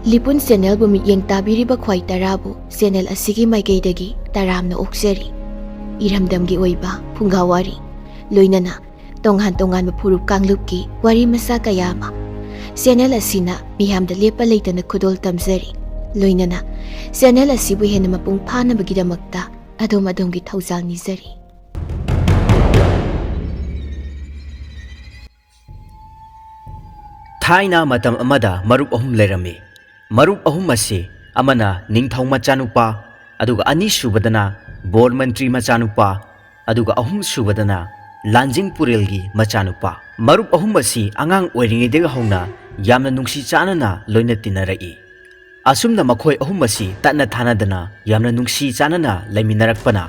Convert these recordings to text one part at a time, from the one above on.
Lipun channel bu mityeng tabiriba khwai tarabu channel asigi maikeidagi taramna okseri iramdamgi oiba Phungga Wari loinana tonghan tongan furup kanglupki wari masa kayama channel asina miyamda lepa leitana khudol tamjari loinana channel asibu hena mapung phana bagidamakta adom-adomgi thaujal nizari Thaina matam amada marup ahum lerami marup ahum asi amana ningthau machanupa aduga ani subadana bor mantri machanupa aduga ahum subadana lanjing purelgi machanupa marup ahum asi angang oiringidega hauna yamna nungsi chanana loina tinarai asumna makhoi ahum asi tatna thanadana yamna nungsi chanana laimiнаrakpana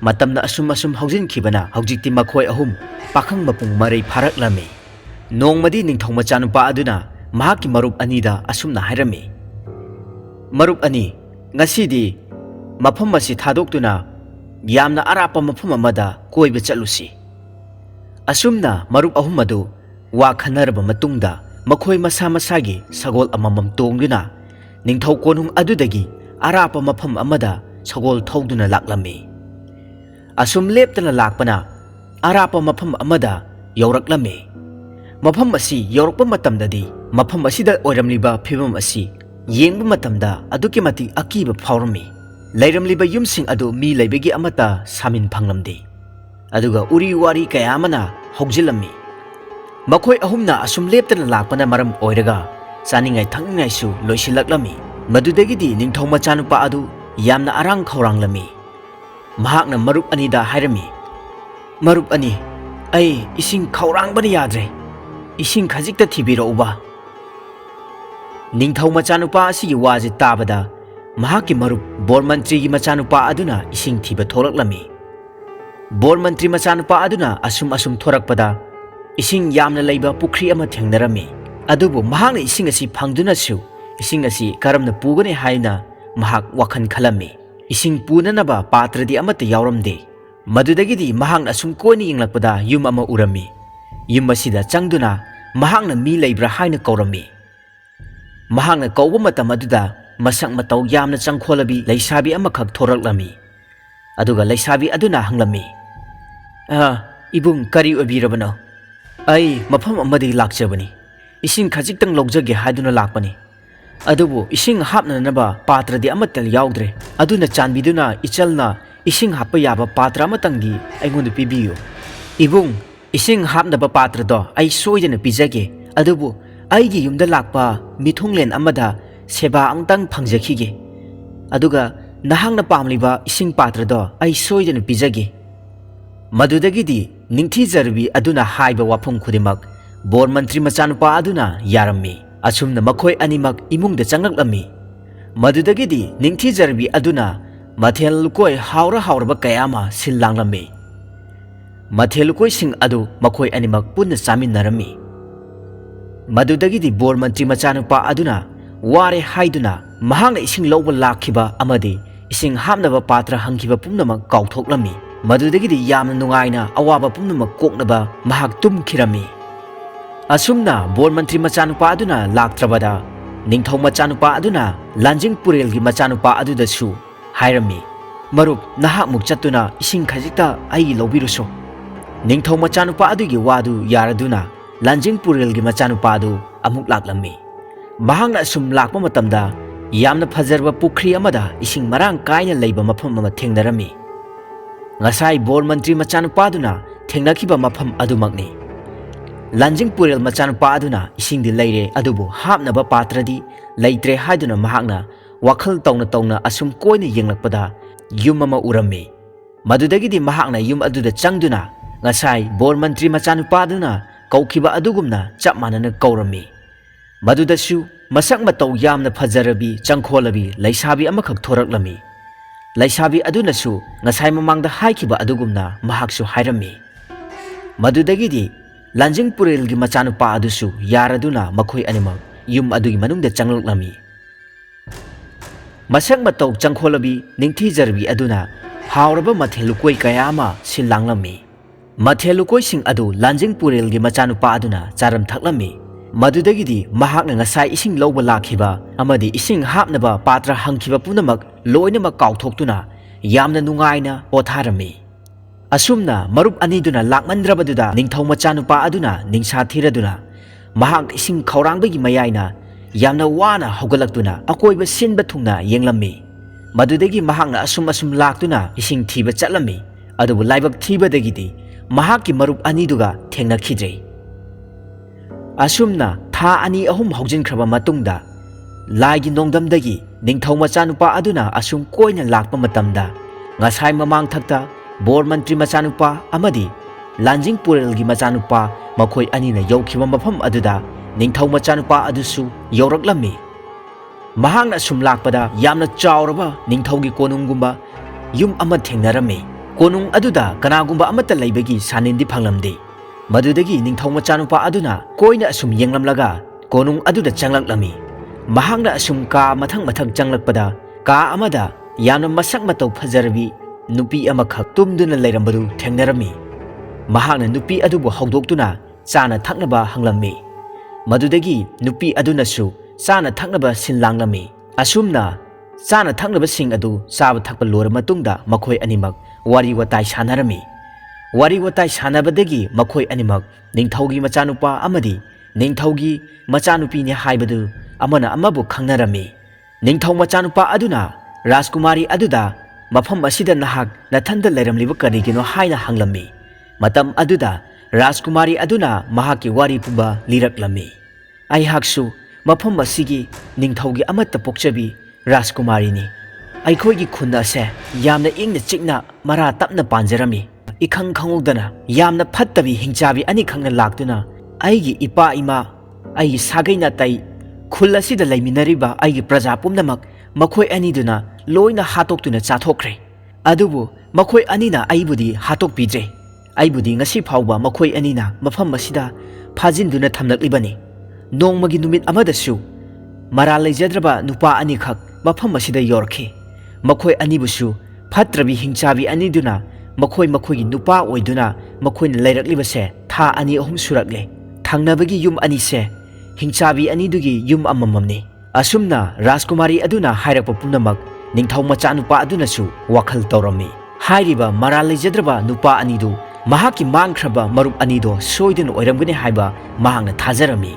matamna asum haujin khibana haujikti makhoi ahum pakhang mapung marai pharaklami nongmadi ningthau machanupa aduna mahaki marup anida asumna hairami marup ani ngasidi mafam asi thadoktuna yamna arapa mafam amada koiba chatlusi asumna marup ahum adu wa khanaraba matungda makhoi masa masagi sagol amamam tongduna ningthau konung adudagi arapa mafam amada sagol thauduna laklami asum leptana lakpana arapa mafam amada yauраklami mafam asi yaurakpa matamdadi mafam asida oiramliba phibam asi yengba matamda aduki mati akiba phawrami leiramliba yumsing adu mi leibegi amata samin phanglamdi aduga uri wari kayamana haugjilami makhoi ahumna asum leptana lakpana maram oiraga chaningai thangningai su loisilaklami madudagidi ningthau machanupa adu yamna arang khawranglami mahakna marup anida hairami marup ani ai ising khawrangbani yadre ising khajikta thibirauba ningthau machanupa asigi waji tabada mahaki marup bor mantri gi machanupa aduna ising thiba tholaklami bor mantri machanupa aduna asum thorakpada ising yamna leiba pukhri ama thengnarami adubu mahakna ising asi phangduna su ising asi karamna pugane haina mahak wakhan khalami ising punanaba patradi amata yauramde madudagidi mahakna asum koini inglakpada yum ama urami yum asida changduna mahakna mi leibra haina kaurami mahakna kauba matam aduda masak matau yamna changkholabi leisabi amakhak thoraklami aduga leisabi aduna hanglami ibung kari obirabano ai mafam amadi lakjabani ising khajiktang logjage haiduna lakpani adubu ising hapnanaba patradi amatal yaudre aduna chanbiduna ichalna ising happa yaba patra amatangi aingondu pibiyo ibung ising hapnaba patrado ai soidana pijage adubu aigi yumda lakpa mithunglen amada seba angtang phangjakhige aduga nahangna pamliba ising patrado ai soidana pijage madudagidi ningthi jarbi aduna haiba wafum khudimak bor mantri machanupa aduna yarammi asumna makhoi animak imungda changaklami madudagidi ningthi jarbi aduna mathel lukoi hauraba kayama sillanglami mathel lukoi sing adu makhoi animak punna chaminarami madudagidi bor mantri machanupa aduna ware haiduna mahangna ising lawba lakhiba amadi ising hapnaba patra hangkhiba pumnamak kauthoklami madudagidi yamna nungaina awaba pumnamak koknaba mahak tumkhirami asumna bor mantri machanupa aduna laktrabada ningthau machanupa aduna lanjing purelgi machanupa adudasu hairami marup nahak muk chatuna ising khajikta ai lobiruso ningthau machanupa adugi wadu yaraduna lanjing purelgi machanupa adu amuk laklami mahangna asum lakpa matamda yamna phajarba pukhri amada ising marang kaina leiba mafam ama thengnarami ngasai bor mantri machanupa aduna thengnakhiba mafam adumakni lanjing purel machanupa aduna isingdi leire adubu hapnaba patradi leitre haiduna mahakna wakhal tawna asum koina yenglakpada yum ama urami madudagidi mahakna yum aduda changduna ngasai bor mantri machanupa aduna kaukhiba adugumna chap manana kaurami madudasu masak matau yamna phajarabi changkholabi leisabi amakhak thoraklami leisabi adunasu ngasai mamangda haikhiba adugumna mahaksu hairami madudagidi lanjing purelgi machanupa adusu yaraduna makhoi animak yum adugi manungda changlaklami masak matau changkholabi ningthi jarbi aduna hauraba mathelukoi kayama sillanglami mathelukoi sing adu lanjing purelgi machanupa aduna charam thaklami ꯃꯗꯨꯗꯒꯤꯗꯤ ꯃꯍꯥꯛꯅ ꯉꯁꯥꯏ ꯏꯁꯤꯡ ꯂꯧꯕ ꯂꯥꯛꯈꯤꯕ ꯑꯃꯗꯤ ꯏꯁꯤꯡ ꯍꯥꯞꯅꯕ ꯄꯥꯇ꯭ꯔ ꯍꯪꯈꯤꯕ ꯄꯨꯝꯅꯃꯛ ꯂꯣꯏꯅꯃꯛ ꯀꯥꯎꯊꯣꯛꯇꯨꯅ ꯌꯥꯝꯅ ꯅꯨꯡꯉꯥꯏꯅ ꯄꯣꯊꯥꯔꯝꯃꯤ꯫ ꯑꯁꯨꯝꯅ ꯃꯔꯨꯞ ꯑꯅꯤꯗꯨꯅ ꯂꯥꯛꯃꯟꯗ꯭ꯔꯕꯗꯨꯗ ꯅꯤꯡꯊꯧ ꯃꯆꯥꯅꯨꯄꯥ ꯑꯗꯨꯅ ꯅꯤꯡꯁꯥ ꯊꯤꯔꯗꯨꯅ ꯃꯍꯥꯛ ꯏꯁꯤꯡ ꯈꯧꯔꯥꯡꯕꯒꯤ ꯃꯌꯥꯏꯅ ꯌꯥꯝꯅ ꯋꯥꯅ ꯍꯧꯒꯠꯂꯛꯇꯨꯅ ꯑꯀꯣꯏꯕ ꯁꯤꯟꯕ ꯊꯨꯡꯅ ꯌꯦꯡꯂꯝꯃꯤ꯫ ꯃꯗꯨꯗꯒꯤ ꯃꯍꯥꯛꯅ ꯑꯁꯨꯝ ꯂꯥꯛꯇꯨꯅ ꯏꯁꯤꯡ ꯊꯤꯕ ꯆꯠꯂꯝꯃꯤ꯫ ꯑꯗꯨꯕꯨ ꯂꯥꯏꯕꯛ ꯊꯤꯕꯗꯒꯤꯗꯤ ꯃꯍꯥꯛꯀꯤ ꯃꯔꯨꯞ ꯑꯅꯤꯗꯨꯒ ꯊꯦꯡꯅꯈꯤꯗ꯭ꯔꯦ꯫ ꯑꯁꯨꯝꯅ ꯊꯥ 2-3 ꯍꯧꯖꯤꯟꯈ꯭ꯔꯕ ꯃꯇꯨꯡꯗ ꯂꯥꯏꯒꯤ ꯅꯣꯡꯗꯝꯗꯒꯤ ꯅꯤꯡꯊꯧ ꯃꯆꯥꯅꯨꯄꯥ ꯑꯗꯨꯅ ꯑꯁꯨꯝ ꯀꯣꯏꯅ ꯂꯥꯛꯄ ꯃꯇꯝꯗ ꯉꯁꯥꯏ ꯃꯃꯥꯡꯊꯛꯇ ꯕꯣꯔ ꯃꯟꯇ꯭ꯔꯤ ꯃꯆꯥꯅꯨꯄꯥ ꯑꯃꯗꯤ ꯂꯥꯟꯖꯤꯡ ꯄꯨꯔꯦꯜꯒꯤ ꯃꯆꯥꯅꯨꯄꯥ ꯃꯈꯣꯏ ꯑꯅꯤꯅ ꯌꯧꯈꯤꯕ ꯃꯐꯝ ꯑꯗꯨꯗ ꯅꯤꯡꯊꯧ ꯃꯆꯥꯅꯨꯄꯥ ꯑꯗꯨꯁꯨ ꯌꯧꯔꯛꯂꯝꯃꯤ꯫ ꯃꯍꯥꯛꯅ ꯑꯁꯨꯝ ꯂꯥꯛꯄꯗ ꯌꯥꯝꯅ ꯆꯥꯎꯔꯕ ꯅꯤꯡꯊꯧꯒꯤ ꯀꯣꯅꯨꯡꯒꯨꯝꯕ ꯌꯨꯝ ꯑꯃ ꯊꯦꯡꯅꯔꯝꯃꯤ꯫ ꯀꯣꯅꯨꯡ ꯑꯗꯨꯗ ꯀꯅꯥꯒꯨꯝꯕ ꯑꯃꯠꯇ ꯂꯩꯕꯒꯤ ꯁꯥꯅꯤꯟꯗꯤ ꯐꯪꯂꯝꯗꯦ꯫ ꯃꯗꯨꯗꯒꯤ ꯅꯤꯡꯊꯧ ꯃꯆꯥꯅꯨꯄꯥ ꯑꯗꯨꯅ ꯀꯣꯏꯅ ꯑꯁꯨꯝ ꯌꯦꯡꯂꯝꯂꯒ ꯀꯣꯅꯨꯡ ꯑꯗꯨꯗ ꯆꯪꯂꯛꯂꯝꯃꯤ꯫ ꯃꯍꯥꯛꯅ ꯑꯁꯨꯝ ꯀꯥ ꯃꯊꯪ ꯆꯪꯂꯛꯄꯗ ꯀꯥ ꯑꯃꯗ ꯌꯥꯝꯅ ꯃꯁꯛ ꯃꯇꯧ ꯐꯖꯔꯕꯤ ꯅꯨꯄꯤ ꯑꯃꯈꯛ ꯇꯨꯝꯗꯨꯅ ꯂꯩꯔꯝꯕꯗꯨ ꯊꯦꯡꯅꯔꯝꯃꯤ꯫ ꯃꯍꯥꯛꯅ ꯅꯨꯄꯤ ꯑꯗꯨꯕꯨ ꯍꯧꯗꯣꯛꯇꯨꯅ ꯆꯥꯅ ꯊꯛꯅꯕ ꯍꯪꯂꯝꯃꯤ꯫ ꯃꯗꯨꯗꯒꯤ ꯅꯨꯄꯤ ꯑꯗꯨꯅꯁꯨ ꯆꯥꯅ ꯊꯛꯅꯕ ꯁꯤꯟꯂꯥꯡꯂꯝꯃꯤ꯫ ꯑꯁꯨꯝꯅ ꯆꯥꯅ ꯊꯛꯅꯕꯁꯤꯡ ꯑꯗꯨ ꯆꯥꯕ ꯊꯛꯄ ꯂꯣꯏꯔꯕ ꯃꯇꯨꯡꯗ ꯃꯈꯣꯏ ꯑꯅꯤꯃꯛ ꯋꯥꯔꯤ ꯋꯥꯇꯥꯏ ꯁꯥꯟꯅꯔꯝꯃꯤ꯫ ꯋꯥꯔꯤ ꯋꯥꯇꯥꯏ ꯁꯥꯟꯅꯕꯗꯒꯤ ꯃꯈꯣꯏ ꯑꯅꯤꯃꯛ ꯅꯤꯡꯊꯧꯒꯤ ꯃꯆꯥꯅꯨꯄꯥ ꯑꯃꯗꯤ ꯅꯤꯡꯊꯧꯒꯤ ꯃꯆꯥꯅꯨꯄꯤꯅꯤ ꯍꯥꯏꯕꯗꯨ ꯑꯃꯅ ꯑꯃꯕꯨ ꯈꯪꯅꯔꯝꯃꯤ꯫ ꯅꯤꯡꯊꯧ ꯃꯆꯥꯅꯨꯄꯥ ꯑꯗꯨꯅ ꯔꯥꯖꯀꯨꯃꯥꯔꯤ ꯑꯗꯨꯗ ꯃꯐꯝ ꯑꯁꯤꯗ ꯅꯍꯥꯛ ꯅꯊꯟꯇ ꯂꯩꯔꯝꯂꯤꯕ ꯀꯔꯤꯒꯤꯅꯣ ꯍꯥꯏꯅ ꯍꯪꯂꯝꯃꯤ꯫ ꯃꯇꯝ ꯑꯗꯨꯗ ꯔꯥꯖꯀꯨꯃꯥꯔꯤ ꯑꯗꯨꯅ ꯃꯍꯥꯛꯀꯤ ꯋꯥꯔꯤ ꯄꯨꯝꯕ ꯂꯤꯔꯛꯂꯝꯃꯤ꯫ ꯑꯩꯍꯥꯛꯁꯨ ꯃꯐꯝ ꯑꯁꯤꯒꯤ ꯅꯤꯡꯊꯧꯒꯤ ꯑꯃꯠꯇ ꯄꯣꯛꯆꯕꯤ ꯔꯥꯖꯀꯨꯃꯥꯔꯤꯅꯤ꯫ ꯑꯩꯈꯣꯏꯒꯤ ꯈꯨꯟ ꯑꯁꯦ ꯌꯥꯝꯅ ꯏꯪꯅ ꯆꯤꯛꯅ ꯃꯔꯥ ꯇꯞꯅ ꯄꯥꯟꯖꯔꯝꯃꯤ꯫ ꯏꯈꯪ ꯈꯪꯍꯧꯗꯅ ꯌꯥꯝꯅ ꯐꯠꯇꯕꯤ ꯍꯤꯡꯆꯥꯕꯤ ꯑꯅꯤꯈꯛꯅ ꯂꯥꯛꯇꯨꯅ ꯑꯩꯒꯤ ꯏꯄꯥ ꯏꯃꯥ, ꯑꯩꯒꯤ ꯁꯥꯒꯩ ꯅꯥꯇꯩ, ꯈꯨꯜ ꯑꯁꯤꯗ ꯂꯩꯃꯤꯟꯅꯔꯤꯕ ꯑꯩꯒꯤ ꯄ꯭ꯔꯖꯥ ꯄꯨꯝꯅꯃꯛ ꯃꯈꯣꯏ ꯑꯅꯤꯗꯨꯅ ꯂꯣꯏꯅ ꯍꯥꯠꯇꯣꯛꯇꯨꯅ ꯆꯥꯊꯣꯛꯈ꯭ꯔꯦ꯫ ꯑꯗꯨꯕꯨ ꯃꯈꯣꯏ ꯑꯅꯤꯅ ꯑꯩꯕꯨꯗꯤ ꯍꯥꯠꯇꯣꯛꯄꯤꯗ꯭ꯔꯦ꯫ ꯑꯩꯕꯨꯗꯤ ꯉꯁꯤ ꯐꯥꯎꯕ ꯃꯈꯣꯏ ꯑꯅꯤꯅ ꯃꯐꯝ ꯑꯁꯤꯗ ꯐꯥꯖꯤꯟꯗꯨꯅ ꯊꯝꯂꯛꯂꯤꯕꯅꯤ꯫ ꯅꯣꯡꯃꯒꯤ ꯅꯨꯃꯤꯠ ꯑꯃꯗꯁꯨ ꯃꯔꯥꯜ ꯂꯩꯖꯗ꯭ꯔꯕ ꯅꯨꯄꯥ ꯑꯅꯤꯈꯛ ꯃꯐꯝ ꯑꯁꯤꯗ ꯌꯧꯔꯛꯈꯤ꯫ ꯃꯈꯣꯏ ꯑꯅꯤꯕꯨꯁꯨ ꯐꯠꯇ꯭ꯔꯕꯤ ꯍꯤꯡꯆꯥꯕꯤ ꯑꯅꯤꯗꯨꯅ ꯃꯈꯣꯏꯒꯤ ꯅꯨꯄꯥ ꯑꯣꯏꯗꯨꯅ ꯃꯈꯣꯏꯅ ꯂꯩꯔꯛꯂꯤꯕꯁꯦ ꯊꯥ 2-3 ꯁꯨꯔꯛꯂꯦ꯫ ꯊꯪꯅꯕꯒꯤ ꯌꯨꯝ ꯑꯅꯤꯁꯦ ꯍꯤꯡꯆꯥꯕꯤ ꯑꯅꯤꯗꯨꯒꯤ ꯌꯨꯝ ꯑꯃꯃꯝꯅꯤ꯫ ꯑꯁꯨꯝꯅ ꯔꯥꯖꯀꯨꯃꯥꯔꯤ ꯑꯗꯨꯅ ꯍꯥꯏꯔꯛꯄ ꯄꯨꯝꯅꯃꯛ ꯅꯤꯡꯊꯧ ꯃꯆꯥꯅꯨꯄꯥ ꯑꯗꯨꯅꯁꯨ ꯋꯥꯈꯜ ꯇꯧꯔꯝꯃꯤ꯫ ꯍꯥꯏꯔꯤꯕ ꯃꯔꯥꯜ ꯂꯩꯖꯗ꯭ꯔꯕ ꯅꯨꯄꯥ ꯑꯅꯤꯗꯨ ꯃꯍꯥꯛꯀꯤ ꯃꯥꯡꯈ꯭ꯔꯕ ꯃꯔꯨꯞ ꯑꯅꯤꯗꯣ ꯁꯣꯏꯗꯅ ꯑꯣꯏꯔꯝꯒꯅꯤ ꯍꯥꯏꯕ ꯃꯍꯥꯛꯅ ꯊꯥꯖꯔꯝꯃꯤ꯫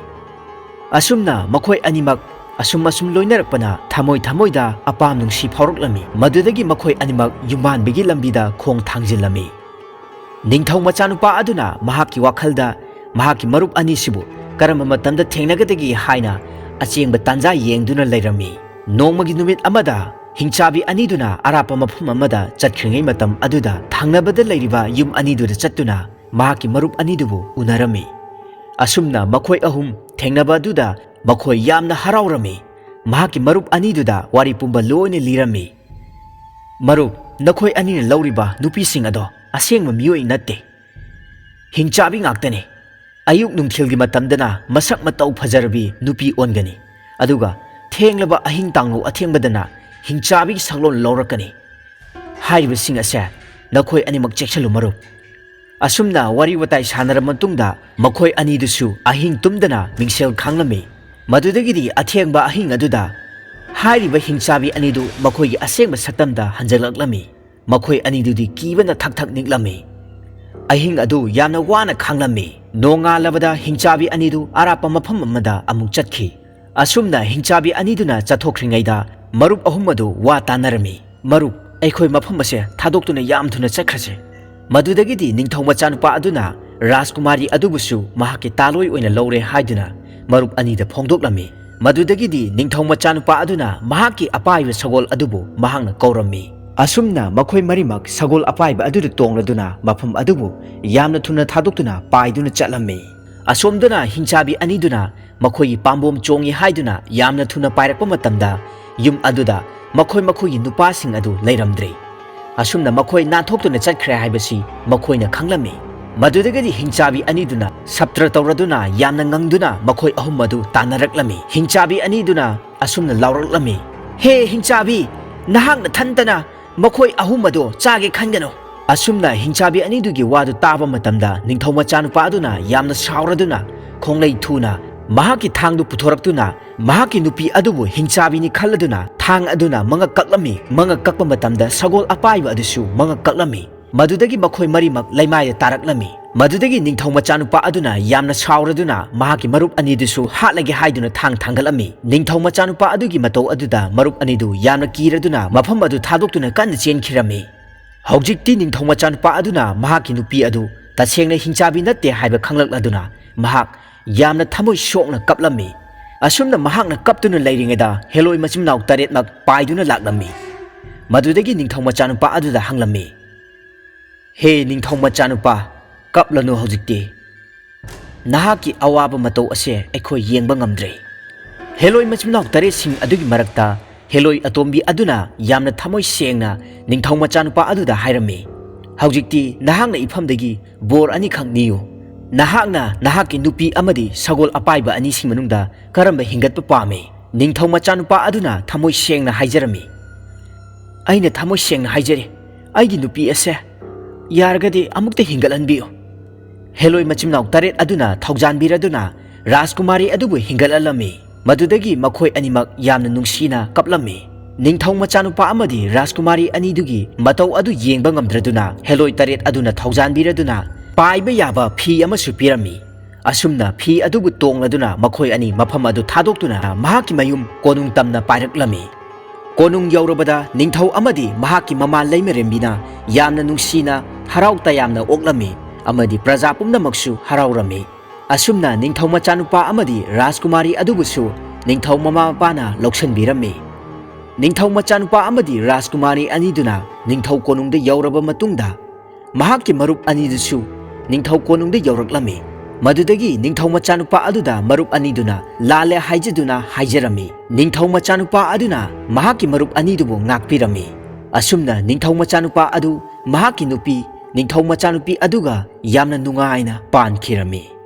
ꯑꯁꯨꯝꯅ ꯃꯈꯣꯏ ꯑꯅꯤꯃꯛ ꯑꯁꯨꯝ ꯂꯣꯏꯅꯔꯛꯄꯅ ꯊꯃꯣꯏꯗ ꯑꯄꯥꯝ ꯅꯨꯡꯁꯤ ꯐꯥꯎꯔꯛꯂꯝꯃꯤ꯫ ꯃꯗꯨꯗꯒꯤ ꯃꯈꯣꯏ ꯑꯅꯤꯃꯛ ꯌꯨꯝꯕꯥꯟꯕꯒꯤ ꯂꯝꯕꯤꯗ ꯈꯣꯡ ꯊꯥꯡꯖꯤꯜꯂꯝꯃꯤ꯫ ꯅꯤꯡꯊꯧ ꯃꯆꯥꯅꯨꯄꯥ ꯑꯗꯨꯅ ꯃꯍꯥꯛꯀꯤ ꯋꯥꯈꯜꯗ ꯃꯍꯥꯛꯀꯤ ꯃꯔꯨꯞ ꯑꯅꯤꯁꯤꯕꯨ ꯀꯔꯝꯕ ꯃꯇꯝꯗ ꯊꯦꯡꯅꯒꯗꯒꯦ ꯍꯥꯏꯅ ꯑꯆꯦꯡꯕ ꯇꯥꯟꯖꯥ ꯌꯦꯡꯗꯨꯅ ꯂꯩꯔꯝꯃꯤ꯫ ꯅꯣꯡꯃꯒꯤ ꯅꯨꯃꯤꯠ ꯑꯃꯗ ꯍꯤꯡꯆꯥꯕꯤ ꯑꯅꯤꯗꯨꯅ ꯑꯔꯥꯞꯄ ꯃꯐꯝ ꯑꯃꯗ ꯆꯠꯈ꯭ꯔꯤꯉꯩ ꯃꯇꯝ ꯑꯗꯨꯗ ꯊꯪꯅꯕꯗ ꯂꯩꯔꯤꯕ ꯌꯨꯝ ꯑꯅꯤꯗꯨꯗ ꯆꯠꯇꯨꯅ ꯃꯍꯥꯛꯀꯤ ꯃꯔꯨꯞ ꯑꯅꯤꯗꯨꯕꯨ ꯎꯅꯔꯝꯃꯤ꯫ ꯑꯁꯨꯝꯅ ꯃꯈꯣꯏ ꯑꯍꯨꯝ ꯊꯦꯡꯅꯕ ꯑꯗꯨꯗ ꯃꯈꯣꯏ ꯌꯥꯝꯅ ꯍꯔꯥꯎꯔꯝꯃꯤ꯫ ꯃꯍꯥꯛꯀꯤ ꯃꯔꯨꯞ ꯑꯅꯤꯗꯨꯗ ꯋꯥꯔꯤ ꯄꯨꯝꯕ ꯂꯣꯏꯅ ꯂꯤꯔꯝꯃꯤ꯫ ꯃꯔꯨꯞ, ꯅꯈꯣꯏ ꯑꯅꯤꯅ ꯂꯧꯔꯤꯕ ꯅꯨꯄꯤꯁꯤꯡ ꯑꯗꯣ ꯑꯁꯦꯡꯕ ꯃꯤꯑꯣꯏ ꯅꯠꯇꯦ, ꯍꯤꯡꯆꯥꯕꯤ ꯉꯥꯛꯇꯅꯤ꯫ ꯑꯌꯨꯛ ꯅꯨꯡꯊꯤꯜꯒꯤ ꯃꯇꯝꯗꯅ ꯃꯁꯛ ꯃꯇꯧ ꯐꯖꯔꯕꯤ ꯅꯨꯄꯤ ꯑꯣꯟꯒꯅꯤ, ꯑꯗꯨꯒ ꯊꯦꯡꯂꯕ ꯑꯍꯤꯡ ꯇꯥꯡꯅꯧ ꯑꯊꯦꯡꯕꯗꯅ ꯍꯤꯡꯆꯥꯕꯤꯒꯤ ꯁꯛꯂꯣꯟ ꯂꯧꯔꯛꯀꯅꯤ꯫ ꯍꯥꯏꯔꯤꯕꯁꯤꯡ ꯑꯁꯦ ꯅꯈꯣꯏ ꯑꯅꯤꯃꯛ ꯆꯦꯛꯁꯤꯜꯂꯨ ꯃꯔꯨꯞ꯫ ꯑꯁꯨꯝꯅ ꯋꯥꯔꯤ ꯋꯥꯇꯥꯏ ꯁꯥꯟꯅꯔꯕ ꯃꯇꯨꯡꯗ ꯃꯈꯣꯏ ꯑꯅꯤꯗꯨꯁꯨ ꯑꯍꯤꯡ ꯇꯨꯝꯗꯅ ꯃꯤꯡꯁꯦꯜ ꯈꯥꯡꯂꯝꯃꯤ꯫ ꯃꯗꯨꯗꯒꯤꯗꯤ ꯑꯊꯦꯡꯕ ꯑꯍꯤꯡ ꯑꯗꯨꯗ ꯍꯥꯏꯔꯤꯕ ꯍꯤꯡꯆꯥꯕꯤ ꯑꯅꯤꯗꯨ ꯃꯈꯣꯏꯒꯤ ꯑꯁꯦꯡꯕ ꯁꯛꯇꯝꯗ ꯍꯟꯖꯤꯜꯂꯛꯂꯝꯃꯤ꯫ ꯃꯈꯣꯏ ꯑꯅꯤꯗꯨꯗꯤ ꯀꯤꯕꯅ ꯊꯛ ꯅꯤꯛꯂꯝꯃꯤ꯫ ꯑꯍꯤꯡ ꯑꯗꯨ ꯌꯥꯝꯅ ꯋꯥꯅ ꯈꯥꯡꯂꯝꯃꯤ꯫ ꯅꯣꯡꯉꯥꯜꯂꯕꯗ ꯍꯤꯡꯆꯥꯕꯤ ꯑꯅꯤꯗꯨ ꯑꯔꯥꯞꯄ ꯃꯐꯝ ꯑꯃꯗ ꯑꯃꯨꯛ ꯆꯠꯈꯤ꯫ ꯑꯁꯨꯝꯅ ꯍꯤꯡꯆꯥꯕꯤ ꯑꯅꯤꯗꯨꯅ ꯆꯠꯊꯣꯛꯈ꯭ꯔꯤꯉꯩꯗ ꯃꯔꯨꯞ ꯑꯍꯨꯝ ꯑꯗꯨ ꯋꯥ ꯇꯥꯟꯅꯔꯝꯃꯤ꯫ ꯃꯔꯨꯞ, ꯑꯩꯈꯣꯏ ꯃꯐꯝ ꯑꯁꯦ ꯊꯥꯗꯣꯛꯇꯨꯅ ꯌꯥꯝ ꯊꯨꯅ ꯆꯠꯈ꯭ꯔꯁꯦ꯫ ꯃꯗꯨꯗꯒꯤꯗꯤ ꯅꯤꯡꯊꯧ ꯃꯆꯥꯅꯨꯄꯥ ꯑꯗꯨꯅ ꯔꯥꯖꯀꯨꯃꯥꯔꯤ ꯑꯗꯨꯕꯨꯁꯨ ꯃꯍꯥꯛꯀꯤ ꯇꯥꯂꯣꯏ ꯑꯣꯏꯅ ꯂꯧꯔꯦ ꯍꯥꯏꯗꯨꯅ ꯃꯔꯨꯞ ꯑꯅꯤꯗ ꯐꯣꯡꯗꯣꯛꯂꯝꯃꯤ꯫ ꯃꯗꯨꯗꯒꯤꯗꯤ ꯅꯤꯡꯊꯧ ꯃꯆꯥꯅꯨꯄꯥ ꯑꯗꯨꯅ ꯃꯍꯥꯛꯀꯤ ꯑꯄꯥꯏꯕ ꯁꯒꯣꯜ ꯑꯗꯨꯕꯨ ꯃꯍꯥꯛꯅ ꯀꯧꯔꯝꯃꯤ꯫ ꯑꯁꯨꯝꯅ ꯃꯈꯣꯏ ꯃꯔꯤꯃꯛ ꯁꯒꯣꯜ ꯑꯄꯥꯏꯕ ꯑꯗꯨꯗ ꯇꯣꯡꯂꯗꯨꯅ ꯃꯐꯝ ꯑꯗꯨꯕꯨ ꯌꯥꯝꯅ ꯊꯨꯅ ꯊꯥꯗꯣꯛꯇꯨꯅ ꯄꯥꯏꯗꯨꯅ ꯆꯠꯂꯝꯃꯤ꯫ ꯑꯁꯣꯝꯗꯅ ꯍꯤꯡꯆꯥꯕꯤ ꯑꯅꯤꯗꯨꯅ ꯃꯈꯣꯏꯒꯤ ꯄꯥꯝꯕꯣꯝ ꯆꯣꯡꯉꯤ ꯍꯥꯏꯗꯨꯅ ꯌꯥꯝꯅ ꯊꯨꯅ ꯄꯥꯏꯔꯛꯄ ꯃꯇꯝꯗ ꯌꯨꯝ ꯑꯗꯨꯗ ꯃꯈꯣꯏꯒꯤ ꯅꯨꯄꯥꯁꯤꯡ ꯑꯗꯨ ꯂꯩꯔꯝꯗ꯭ꯔꯦ꯫ ꯑꯁꯨꯝꯅ ꯃꯈꯣꯏ ꯅꯥꯟꯊꯣꯛꯇꯨꯅ ꯆꯠꯈ꯭ꯔꯦ ꯍꯥꯏꯕꯁꯤ ꯃꯈꯣꯏꯅ ꯈꯪꯂꯝꯃꯤ꯫ ꯃꯗꯨꯗꯒꯤꯗꯤ ꯍꯤꯡꯆꯥꯕꯤ ꯑꯅꯤꯗꯨꯅ ꯁꯞꯇ꯭ꯔ ꯇꯧꯔꯗꯨꯅ ꯌꯥꯝꯅ ꯉꯪꯗꯨꯅ ꯃꯈꯣꯏ ꯑꯍꯨꯝ ꯑꯗු ꯇꯥꯟꯅꯔꯛꯂꯝꯃꯤ꯫ ꯍꯤꯡꯆꯥꯕꯤ ꯑꯅꯤꯗꯨꯅ ꯑꯁꯨꯝꯅ ꯂꯥꯎꯔꯛꯂꯝꯃꯤ, "ꯍꯦ ꯍꯤꯡꯆꯥꯕꯤ, ꯅꯍꯥꯛ ꯅꯊꯟꯇꯅ ꯃꯈꯣꯏ ꯑꯍꯨꯝ ꯑꯗꯨ ꯆꯥꯒꯦ ꯈꯟꯒꯅꯨ!" ꯑꯁꯨꯝꯅ ꯍꯤꯡꯆꯥꯕꯤ ꯑꯅꯤꯗꯨꯒꯤ ꯋꯥꯗꯨ ꯇꯥꯕ ꯃꯇꯝꯗ ꯅꯤꯡꯊꯧ ꯃꯆꯥꯅꯨꯄꯥ ꯑꯗꯨꯅ ꯌꯥꯝꯅ ꯁꯥꯎꯔꯗꯨꯅ ꯈꯣꯡꯂꯩ ꯊꯨꯅ Mahaki thangdu puthoraptuna mahaki nupi adubu hingchabini khalladuna thang aduna manga kaklami manga kakpa matamda sagol apaiba adusu manga kaklami madudagi makhoi marimak laimaya taraklami madudagi ningthau machanupa aduna yamna sauraduna mahaki marup anidusu hatlage haiduna thangalami ningthau machanupa adugi matau aduda marup anidu yamna kiraduna mafam adu thadoktuna kanna chenkhirami Haujikti ningthau machanupa aduna mahaki nupi adu tasengna hingchabi natte haiba khanglakladuna mahak yamna thamoi sokna kaplami asumna mahakna kaptuna leiringeda heloi machimnauk taret mak paiduna laklami madudagi ningthau machanupa aduda hanglami He ningthau machanupa kaplanu haujikti nahaki awaba matau ase aikhoi yengba ngamdre heloi machimnauk taret sing adugi marakta heloi atombi aduna yamna thamoi sengna ningthau machanupa aduda hairami haujikti nahakna ifamdagi bor ani khangniyo Nahakna nahaki nupi amadi sagol apaiba ani sing manungda karamba hingatpa pame ningthau machanupa aduna thamoi sengna haijarami aina thamoi sengna haijare aigi nupi ase yargadi amukta hingalanbiyo heloi machimnauk taret aduna thaujanbiraduna Rajkumari adubu hingalalami madudagi makhoi animak yamna nungsina kaplami ningthau machanupa amadi Rajkumari anidugi matau adu yengba ngamdraduna heloi taret aduna thaujanbiraduna Paiba yaba phi amasu pirami asumna phi adubu tongladuna makhoi ani mafam adu thadoktuna mahaki mayum konung tamna pairaklami konung yaurabada ningthau amadi mahaki mama leimerembina yamna nungsina harau tayamna oklami amadi praja pumnamaksu haraurami asumna ningthau machanupa amadi Rajkumari adubusu ningthau mama mapana loksanbirami ningthau machanupa amadi Rajkumari aniduna ningthau konungda yauraba matungda mahaki marup anidusu ningthau konungda yauraklami madudagi ningthau machanupa aduda marup aniduna lale haijaduna haijarami ningthau machanupa aduna mahaki marup anidubu ngakpirami asumna ningthau machanupa adu mahaki nupi ningthau machanupi aduga yamna nungaina pankhirami